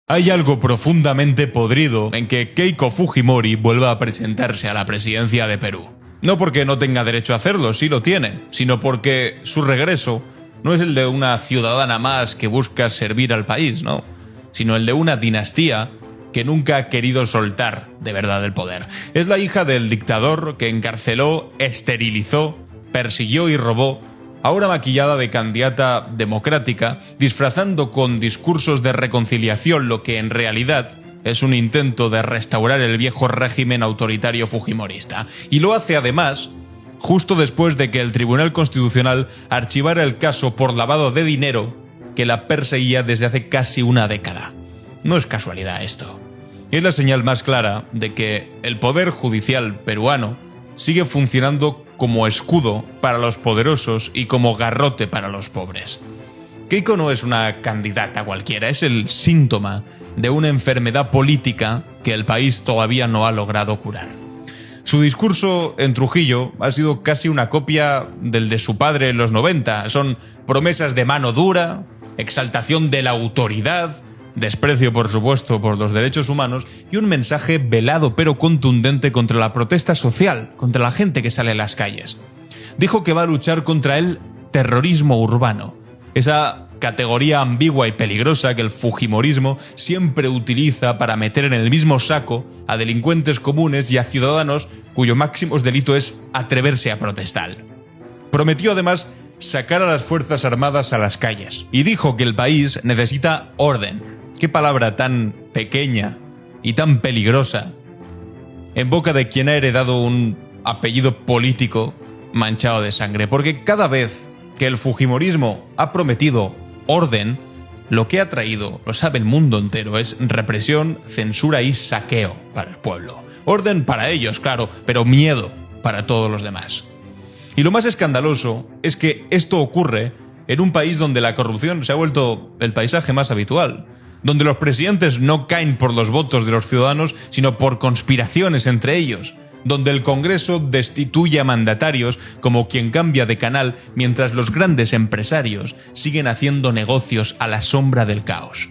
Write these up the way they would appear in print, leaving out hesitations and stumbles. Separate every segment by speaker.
Speaker 1: Hay algo profundamente podrido en que Keiko Fujimori vuelva a presentarse a la presidencia de Perú. No porque no tenga derecho a hacerlo, sí lo tiene, sino porque su regreso no es el de una ciudadana más que busca servir al país, no, sino el de una dinastía que nunca ha querido soltar de verdad el poder. Es la hija del dictador que encarceló, esterilizó, persiguió y robó, ahora maquillada de candidata democrática, disfrazando con discursos de reconciliación lo que en realidad es un intento de restaurar el viejo régimen autoritario fujimorista. Y lo hace además justo después de que el Tribunal Constitucional archivara el caso por lavado de dinero que la perseguía desde hace casi una década. No es casualidad esto. Es la señal más clara de que el poder judicial peruano sigue funcionando como escudo para los poderosos y como garrote para los pobres. Keiko no es una candidata cualquiera, es el síntoma de una enfermedad política que el país todavía no ha logrado curar. Su discurso en Trujillo ha sido casi una copia del de su padre en los 90. Son promesas de mano dura, exaltación de la autoridad, desprecio por supuesto por los derechos humanos y un mensaje velado pero contundente contra la protesta social, contra la gente que sale a las calles. Dijo que va a luchar contra el terrorismo urbano, esa categoría ambigua y peligrosa que el fujimorismo siempre utiliza para meter en el mismo saco a delincuentes comunes y a ciudadanos cuyo máximo delito es atreverse a protestar. Prometió además sacar a las Fuerzas Armadas a las calles y dijo que el país necesita orden. Qué palabra tan pequeña y tan peligrosa en boca de quien ha heredado un apellido político manchado de sangre, porque cada vez que el fujimorismo ha prometido orden, lo que ha traído, lo sabe el mundo entero, es represión, censura y saqueo para el pueblo. Orden para ellos, claro, pero miedo para todos los demás. Y lo más escandaloso es que esto ocurre en un país donde la corrupción se ha vuelto el paisaje más habitual, donde los presidentes no caen por los votos de los ciudadanos, sino por conspiraciones entre ellos, donde el Congreso destituye a mandatarios como quien cambia de canal, mientras los grandes empresarios siguen haciendo negocios a la sombra del caos.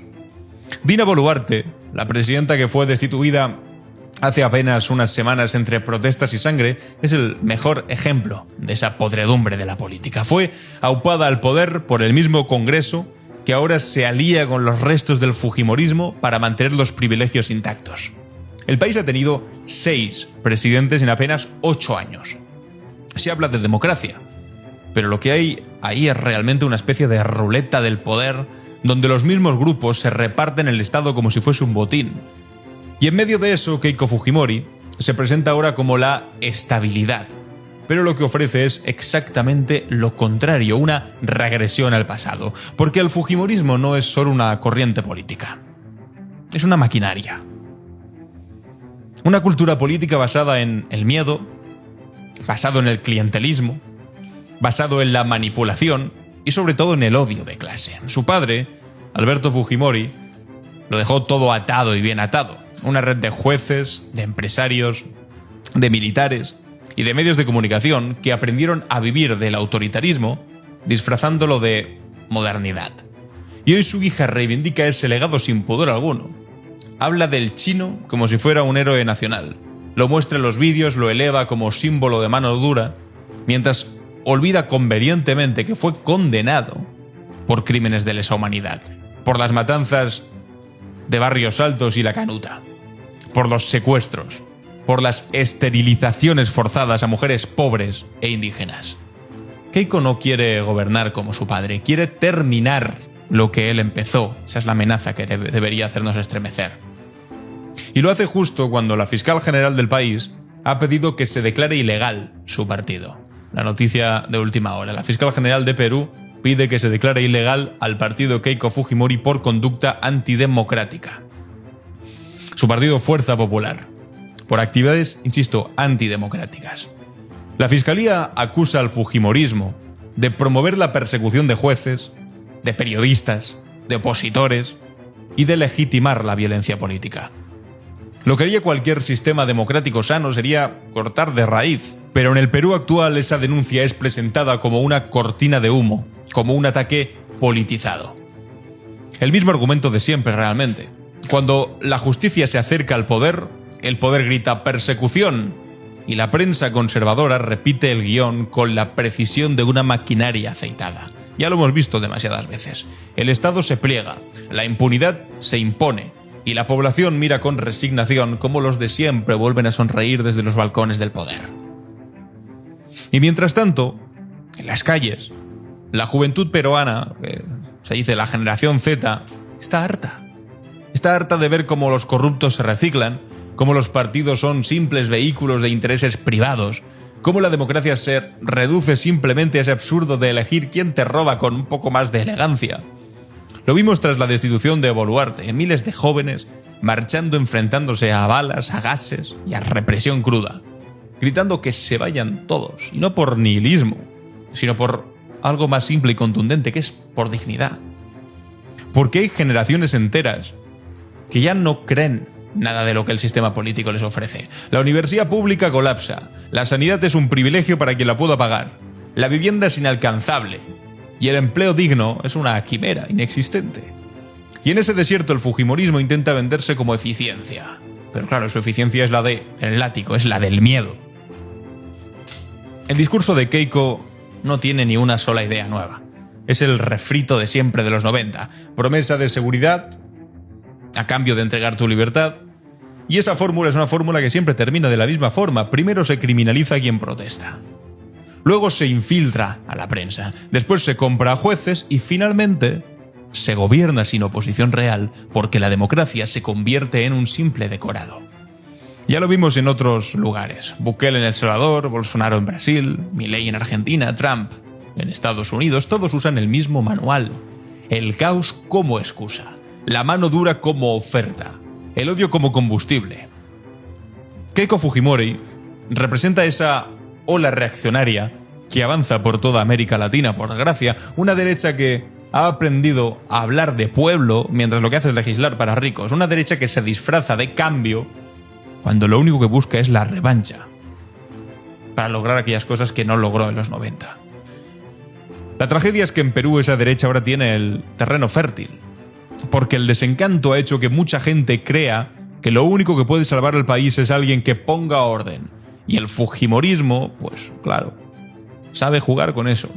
Speaker 1: Dina Boluarte, la presidenta que fue destituida hace apenas unas semanas entre protestas y sangre, es el mejor ejemplo de esa podredumbre de la política. Fue aupada al poder por el mismo Congreso que ahora se alía con los restos del fujimorismo para mantener los privilegios intactos. El país ha tenido 6 presidentes en apenas 8 años. Se habla de democracia, pero lo que hay ahí es realmente una especie de ruleta del poder donde los mismos grupos se reparten el Estado como si fuese un botín. Y en medio de eso, Keiko Fujimori se presenta ahora como la estabilidad, pero lo que ofrece es exactamente lo contrario, una regresión al pasado, porque el fujimorismo no es solo una corriente política, es una maquinaria. Una cultura política basada en el miedo, basado en el clientelismo, basado en la manipulación y sobre todo en el odio de clase. Su padre, Alberto Fujimori, lo dejó todo atado y bien atado. Una red de jueces, de empresarios, de militares y de medios de comunicación que aprendieron a vivir del autoritarismo disfrazándolo de modernidad. Y hoy su hija reivindica ese legado sin pudor alguno. Habla del chino como si fuera un héroe nacional. Lo muestra en los vídeos, lo eleva como símbolo de mano dura, mientras olvida convenientemente que fue condenado por crímenes de lesa humanidad, por las matanzas de Barrios Altos y La Canuta, por los secuestros, por las esterilizaciones forzadas a mujeres pobres e indígenas. Keiko no quiere gobernar como su padre, quiere terminar lo que él empezó. Esa es la amenaza que debería hacernos estremecer. Y lo hace justo cuando la fiscal general del país ha pedido que se declare ilegal su partido. La noticia de última hora. La fiscal general de Perú pide que se declare ilegal al partido Keiko Fujimori por conducta antidemocrática. Su partido Fuerza Popular, por actividades, insisto, antidemocráticas. La Fiscalía acusa al fujimorismo de promover la persecución de jueces, de periodistas, de opositores y de legitimar la violencia política. Lo que haría cualquier sistema democrático sano sería cortar de raíz, pero en el Perú actual esa denuncia es presentada como una cortina de humo, como un ataque politizado. El mismo argumento de siempre realmente. Cuando la justicia se acerca al poder, el poder grita persecución y la prensa conservadora repite el guión con la precisión de una maquinaria aceitada. Ya lo hemos visto demasiadas veces. El Estado se pliega, la impunidad se impone y la población mira con resignación cómo los de siempre vuelven a sonreír desde los balcones del poder. Y mientras tanto, en las calles, la juventud peruana, que se dice la generación Z, está harta. Está harta de ver cómo los corruptos se reciclan, cómo los partidos son simples vehículos de intereses privados, cómo la democracia se reduce simplemente a ese absurdo de elegir quién te roba con un poco más de elegancia. Lo vimos tras la destitución de Boluarte, miles de jóvenes marchando enfrentándose a balas, a gases y a represión cruda, gritando que se vayan todos, y no por nihilismo, sino por algo más simple y contundente, que es por dignidad. Porque hay generaciones enteras que ya no creen nada de lo que el sistema político les ofrece. La universidad pública colapsa, la sanidad es un privilegio para quien la pueda pagar, la vivienda es inalcanzable y el empleo digno es una quimera inexistente. Y en ese desierto el fujimorismo intenta venderse como eficiencia. Pero claro, su eficiencia es la del látigo, es la del miedo. El discurso de Keiko no tiene ni una sola idea nueva. Es el refrito de siempre de los 90. Promesa de seguridad a cambio de entregar tu libertad. Y esa fórmula es una fórmula que siempre termina de la misma forma. Primero se criminaliza a quien protesta. Luego se infiltra a la prensa. Después se compra a jueces y finalmente se gobierna sin oposición real porque la democracia se convierte en un simple decorado. Ya lo vimos en otros lugares. Bukele en El Salvador, Bolsonaro en Brasil, Milei en Argentina, Trump en Estados Unidos. Todos usan el mismo manual. El caos como excusa. La mano dura como oferta. El odio como combustible. Keiko Fujimori representa esa ola reaccionaria que avanza por toda América Latina, por desgracia. Una derecha que ha aprendido a hablar de pueblo mientras lo que hace es legislar para ricos. Una derecha que se disfraza de cambio cuando lo único que busca es la revancha para lograr aquellas cosas que no logró en los 90. La tragedia es que en Perú esa derecha ahora tiene el terreno fértil, porque el desencanto ha hecho que mucha gente crea que lo único que puede salvar al país es alguien que ponga orden. Y el fujimorismo, pues claro, sabe jugar con eso.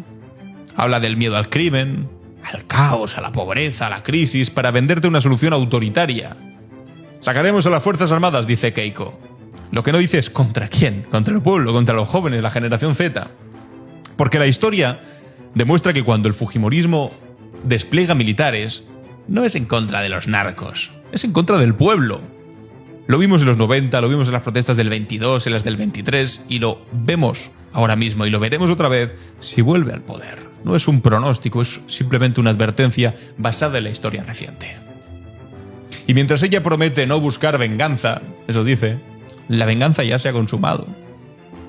Speaker 1: Habla del miedo al crimen, al caos, a la pobreza, a la crisis, para venderte una solución autoritaria. Sacaremos a las Fuerzas Armadas, dice Keiko. Lo que no dice es ¿contra quién? Contra el pueblo, contra los jóvenes, la generación Z. Porque la historia demuestra que cuando el fujimorismo despliega militares, no es en contra de los narcos, es en contra del pueblo. Lo vimos en los 90, lo vimos en las protestas del 22, en las del 23, y lo vemos ahora mismo y lo veremos otra vez si vuelve al poder. No es un pronóstico, es simplemente una advertencia basada en la historia reciente. Y mientras ella promete no buscar venganza, eso dice, la venganza ya se ha consumado.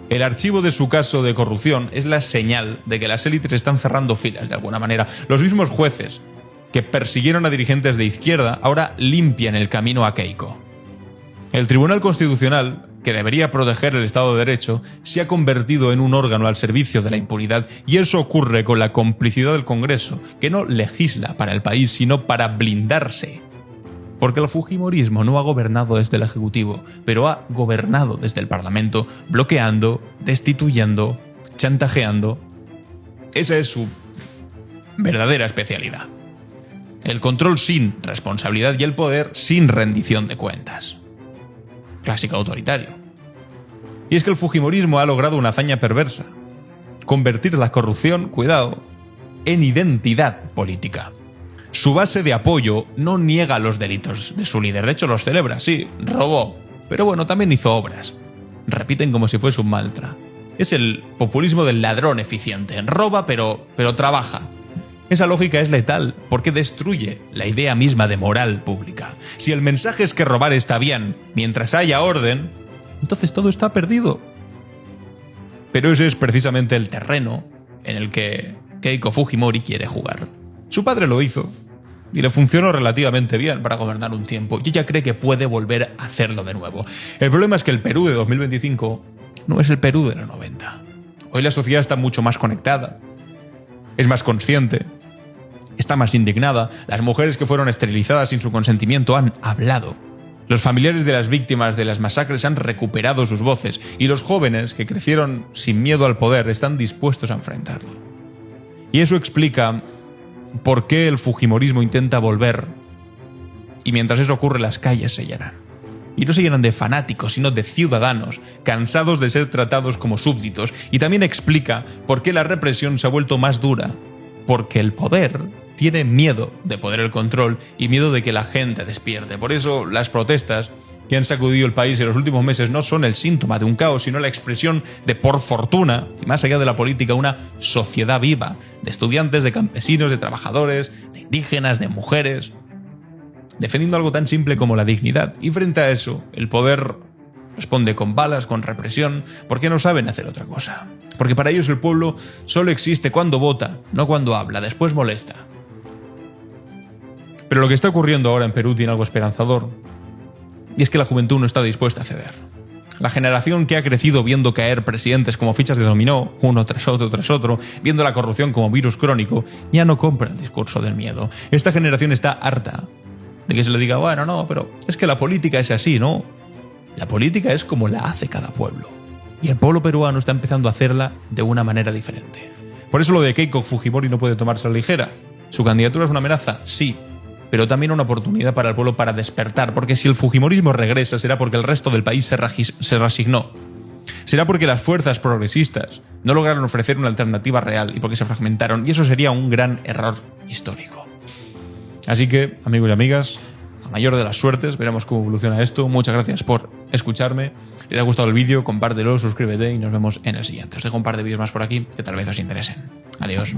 Speaker 1: El archivo de su caso de corrupción es la señal de que las élites están cerrando filas de alguna manera. Los mismos jueces que persiguieron a dirigentes de izquierda ahora limpian el camino a Keiko. El Tribunal Constitucional, que debería proteger el Estado de Derecho, se ha convertido en un órgano al servicio de la impunidad, y eso ocurre con la complicidad del Congreso, que no legisla para el país, sino para blindarse. Porque el fujimorismo no ha gobernado desde el Ejecutivo, pero ha gobernado desde el Parlamento, bloqueando, destituyendo, chantajeando. Esa es su verdadera especialidad. El control sin responsabilidad y el poder sin rendición de cuentas. Clásico autoritario. Y es que el fujimorismo ha logrado una hazaña perversa. Convertir la corrupción, cuidado, en identidad política. Su base de apoyo no niega los delitos de su líder, de hecho los celebra, sí, robó, pero bueno, también hizo obras. Repiten como si fuese un mantra. Es el populismo del ladrón eficiente, roba pero trabaja. Esa lógica es letal porque destruye la idea misma de moral pública. Si el mensaje es que robar está bien mientras haya orden, entonces todo está perdido. Pero ese es precisamente el terreno en el que Keiko Fujimori quiere jugar. Su padre lo hizo y le funcionó relativamente bien para gobernar un tiempo, y ella cree que puede volver a hacerlo de nuevo. El problema es que el Perú de 2025 no es el Perú de los 90. Hoy la sociedad está mucho más conectada, es más consciente, está más indignada. Las mujeres que fueron esterilizadas sin su consentimiento han hablado. Los familiares de las víctimas de las masacres han recuperado sus voces y los jóvenes que crecieron sin miedo al poder están dispuestos a enfrentarlo. Y eso explica por qué el fujimorismo intenta volver y mientras eso ocurre las calles se llenan. Y no se llenan de fanáticos, sino de ciudadanos, cansados de ser tratados como súbditos. Y también explica por qué la represión se ha vuelto más dura. Porque el poder tiene miedo de poner el control y miedo de que la gente despierte. Por eso las protestas que han sacudido el país en los últimos meses no son el síntoma de un caos, sino la expresión de, por fortuna, y más allá de la política, una sociedad viva, de estudiantes, de campesinos, de trabajadores, de indígenas, de mujeres, defendiendo algo tan simple como la dignidad. Y frente a eso, el poder responde con balas, con represión, porque no saben hacer otra cosa. Porque para ellos el pueblo solo existe cuando vota, no cuando habla, después molesta. Pero lo que está ocurriendo ahora en Perú tiene algo esperanzador, y es que la juventud no está dispuesta a ceder. La generación que ha crecido viendo caer presidentes como fichas de dominó, uno tras otro, viendo la corrupción como virus crónico, ya no compra el discurso del miedo. Esta generación está harta de que se le diga, bueno, no, pero es que la política es así, ¿no? La política es como la hace cada pueblo. Y el pueblo peruano está empezando a hacerla de una manera diferente. Por eso lo de Keiko Fujimori no puede tomarse a la ligera. ¿Su candidatura es una amenaza? Sí. Pero también una oportunidad para el pueblo para despertar. Porque si el fujimorismo regresa, será porque el resto del país se resignó. Será porque las fuerzas progresistas no lograron ofrecer una alternativa real y porque se fragmentaron. Y eso sería un gran error histórico. Así que, amigos y amigas, la mayor de las suertes, veremos cómo evoluciona esto. Muchas gracias por escucharme. Si te ha gustado el vídeo, compártelo, suscríbete y nos vemos en el siguiente. Os dejo un par de vídeos más por aquí que tal vez os interesen. Adiós.